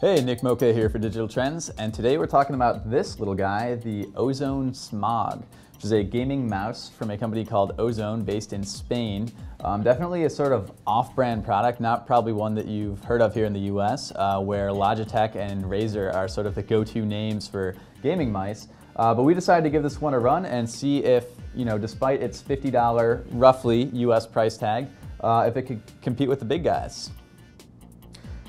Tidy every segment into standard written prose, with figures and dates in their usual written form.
Hey, Nick Mocha here for Digital Trends, and today we're talking about this little guy, the Ozone Smog, which is a gaming mouse from a company called Ozone based in Spain. Definitely a sort of off-brand product, not probably one that you've heard of here in the US, where Logitech and Razer are sort of the go-to names for gaming mice. But we decided to give this one a run and see if, despite its $50 roughly US price tag, if it could compete with the big guys.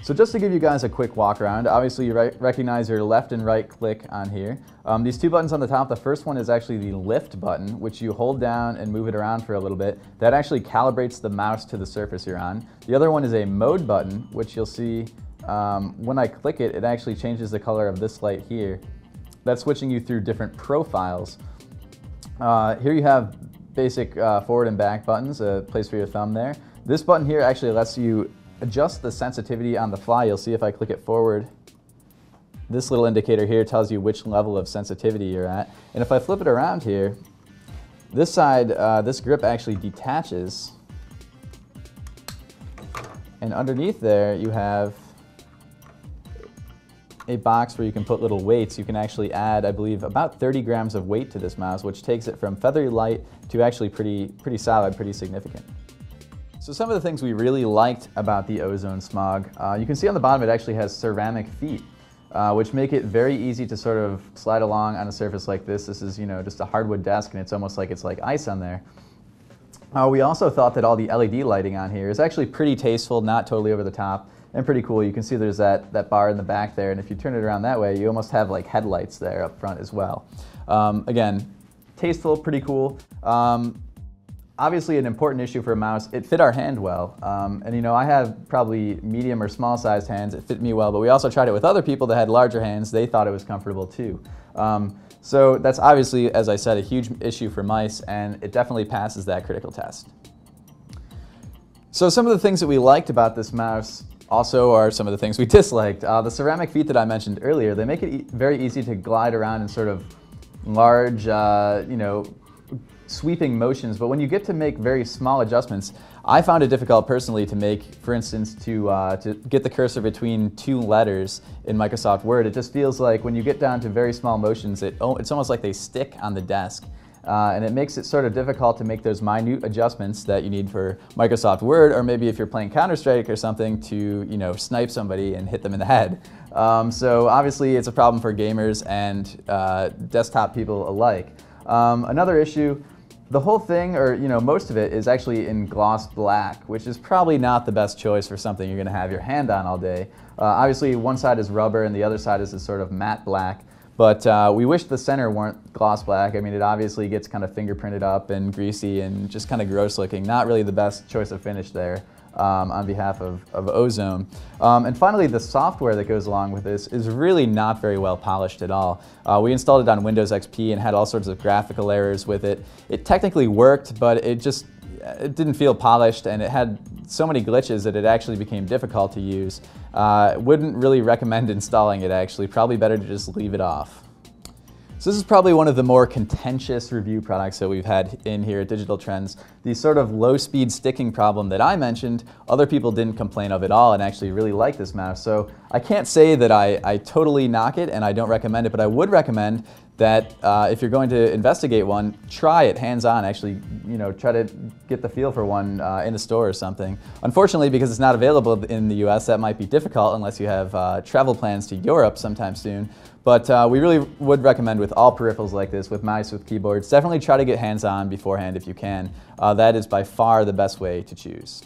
So just to give you guys a quick walk around, obviously you recognize your left and right click on here. These two buttons on the top, the first one is actually the lift button, which you hold down and move it around for a little bit. That actually calibrates the mouse to the surface you're on. The other one is a mode button, which you'll see when I click it, it actually changes the color of this light here. That's switching you through different profiles. Here you have basic forward and back buttons, a place for your thumb there. This button here actually lets you adjust the sensitivity on the fly. You'll see if I click it forward, this little indicator here tells you which level of sensitivity you're at. And if I flip it around here, this side, this grip actually detaches. And underneath there you have a box where you can put little weights. You can actually add, I believe, about 30 grams of weight to this mouse, which takes it from feathery light to actually pretty solid, pretty significant. So some of the things we really liked about the Ozone Smog, you can see on the bottom it actually has ceramic feet, which make it very easy to sort of slide along on a surface like this. This is, just a hardwood desk and it's almost like it's like ice on there. We also thought that all the LED lighting on here is actually pretty tasteful, not totally over the top, and pretty cool. You can see there's that bar in the back there, and if you turn it around that way, you almost have like headlights there up front as well. Again, tasteful, pretty cool. Obviously an important issue for a mouse, it fit our hand well. And I have probably medium or small sized hands, it fit me well, but we also tried it with other people that had larger hands, they thought it was comfortable too. So that's obviously, as I said, a huge issue for mice, and it definitely passes that critical test. So some of the things that we liked about this mouse also are some of the things we disliked. The ceramic feet that I mentioned earlier, they make it very easy to glide around in sort of large, sweeping motions, but when you get to make very small adjustments, I found it difficult personally to make, for instance, to get the cursor between two letters in Microsoft Word. It just feels like when you get down to very small motions, it's almost like they stick on the desk. And it makes it sort of difficult to make those minute adjustments that you need for Microsoft Word, or maybe if you're playing Counter-Strike or something to snipe somebody and hit them in the head. So obviously it's a problem for gamers and desktop people alike. Another issue, the whole thing, or most of it, is actually in gloss black, which is probably not the best choice for something you're going to have your hand on all day. Obviously one side is rubber and the other side is this sort of matte black, but we wish the center weren't gloss black. I mean, it obviously gets kind of fingerprinted up and greasy and just kind of gross looking. Not really the best choice of finish there. On behalf of Ozone. And finally, the software that goes along with this is really not very well polished at all. We installed it on Windows XP and had all sorts of graphical errors with it. It technically worked, but it didn't feel polished, and it had so many glitches that it actually became difficult to use. Wouldn't really recommend installing it, actually. Probably better to just leave it off. So this is probably one of the more contentious review products that we've had in here at Digital Trends. The sort of low-speed sticking problem that I mentioned, other people didn't complain of at all and actually really like this mouse. So I can't say that I totally knock it and I don't recommend it, but I would recommend that if you're going to investigate one, try it hands-on. Actually, try to get the feel for one in a store or something. Unfortunately, because it's not available in the US, that might be difficult unless you have travel plans to Europe sometime soon. But we really would recommend with all peripherals like this, with mice, with keyboards, definitely try to get hands-on beforehand if you can. That is by far the best way to choose.